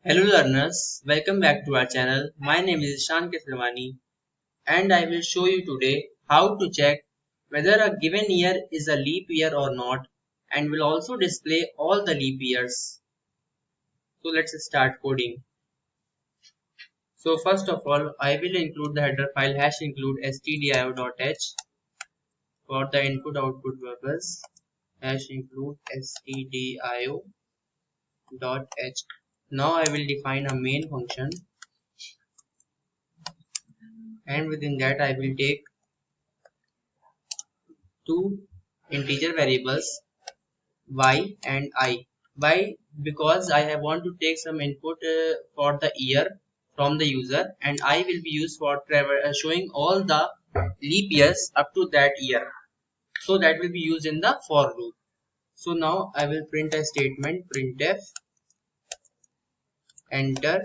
Hello learners, welcome back to our channel. My name is Ishan Kesarwani and I will show you today how to check whether a given year is a leap year or not, and will also display all the leap years. So let's start coding. So first of all, I will include the header file #include stdio.h for the input output purpose. #include stdio.h. Now I will define a main function, and within that I will take two integer variables y and I. Why? Because I have want to take some input for the year from the user, and I will be used for showing all the leap years up to that year. So that will be used in the for loop. So now I will print a statement printf enter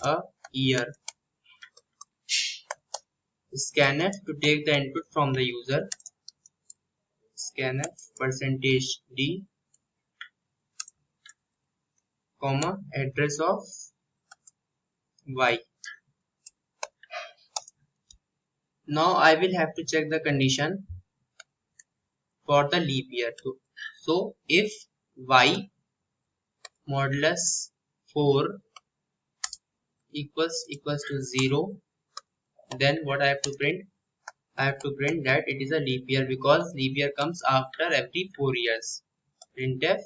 a year, scanf to take the input from the user, scanf %d comma address of y. Now I will have to check the condition for the leap year too. So if y modulus 4 equals to 0, then what I have to print? I have to print that it is a leap year, because leap year comes after every 4 years. Printf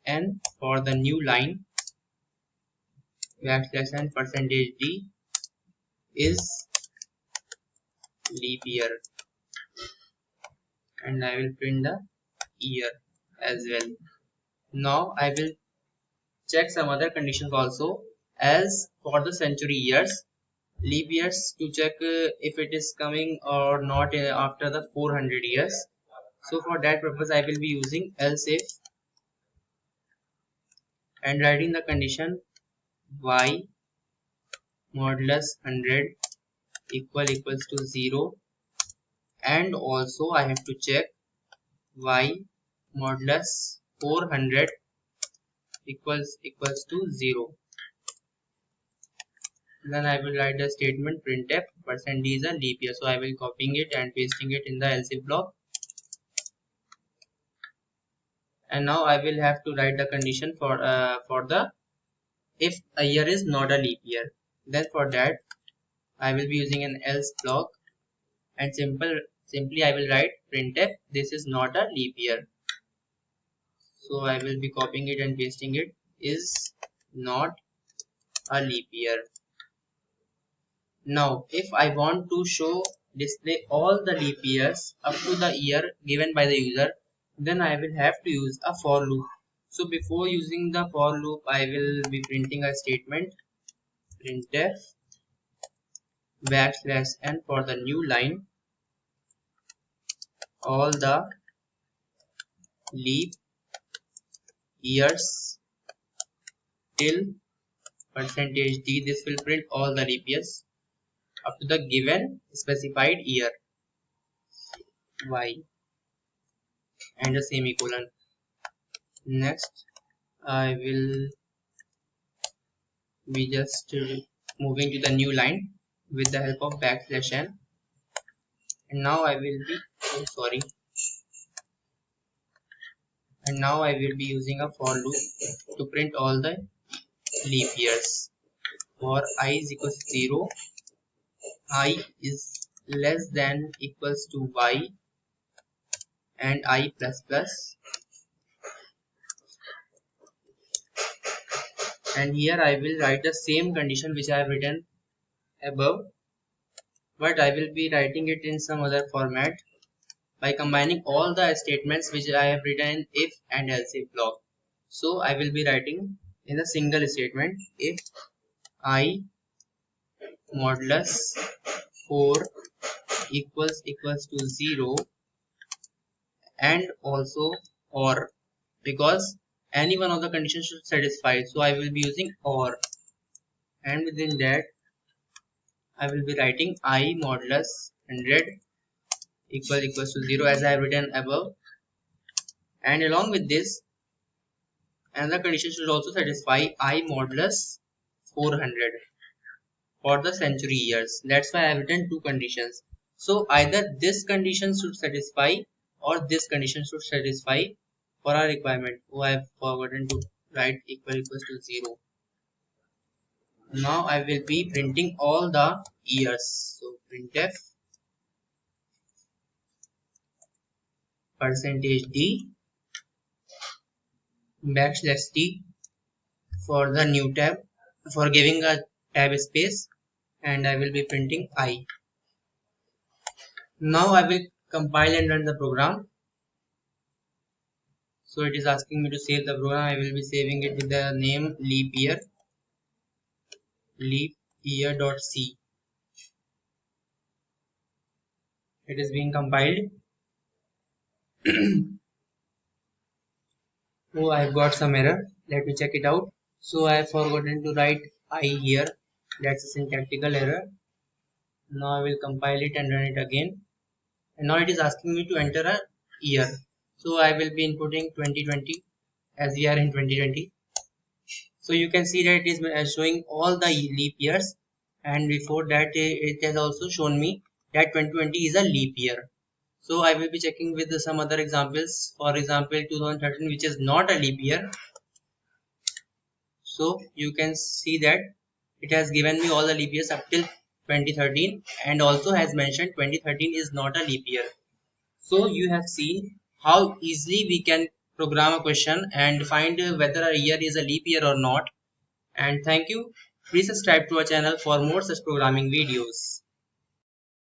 \n for the new line, \n %d is leap year, and I will print the year as well. Now I will check some other conditions also, as for the century years, leap years, to check if it is coming or not after the 400 years. So for that purpose I will be using else if and writing the condition y modulus 100 equals to 0, and also I have to check y modulus 400 equals to 0. Then I will write the statement printf %d is a leap year. So I will copying it and pasting it in the else if block. And now I will have to write the condition for the if a year is not a leap year. Then for that I will be using an else block, and simply I will write printf this is not a leap year. So I will be copying it and pasting it, is not a leap year. Now if I want to display all the leap years up to the year given by the user, then I will have to use a for loop. So before using the for loop, I will be printing a statement printf \n for the new line, all the leap years till %d. This will print all the leap years up to the given specified year y, and a semicolon. Next I will be just moving to the new line with the help of \n, and now I will be and now I will be using a for loop to print all the leap years. For I is equals to 0, I is less than equals to y, and I plus plus, and here I will write the same condition which I have written above, but I will be writing it in some other format by combining all the statements which I have written in if and else if block. So I will be writing in a single statement if I modulus 4 equals to 0, and also or, because any one of the conditions should satisfy, so I will be using or, and within that I will be writing I modulus 100 equals to 0 as I have written above, and along with this Another condition should also satisfy I modulus 400 for the century years. That's why I have written two conditions. So either this condition should satisfy or this condition should satisfy for our requirement. Oh, I have forgotten to write equals to 0. Now I will be printing all the years. So printf %d \t for the new tab, for giving a tab space, and I will be printing I. Now I will compile and run the program. So it is asking me to save the program. I will be saving it with the name leap year.c. It is being compiled. Oh, I have got some error. Let me check it out. So I have forgotten to write I here. That's a syntactical error. Now I will compile it and run it again. And now it is asking me to enter a year. So I will be inputting 2020 as we are in 2020. So you can see that it is showing all the leap years, and before that it has also shown me that 2020 is a leap year. So I will be checking with some other examples. For example, 2013, which is not a leap year. So you can see that it has given me all the leap years up till 2013, and also has mentioned 2013 is not a leap year. So you have seen how easily we can program a question and find whether a year is a leap year or not. And thank you. Please subscribe to our channel for more such programming videos.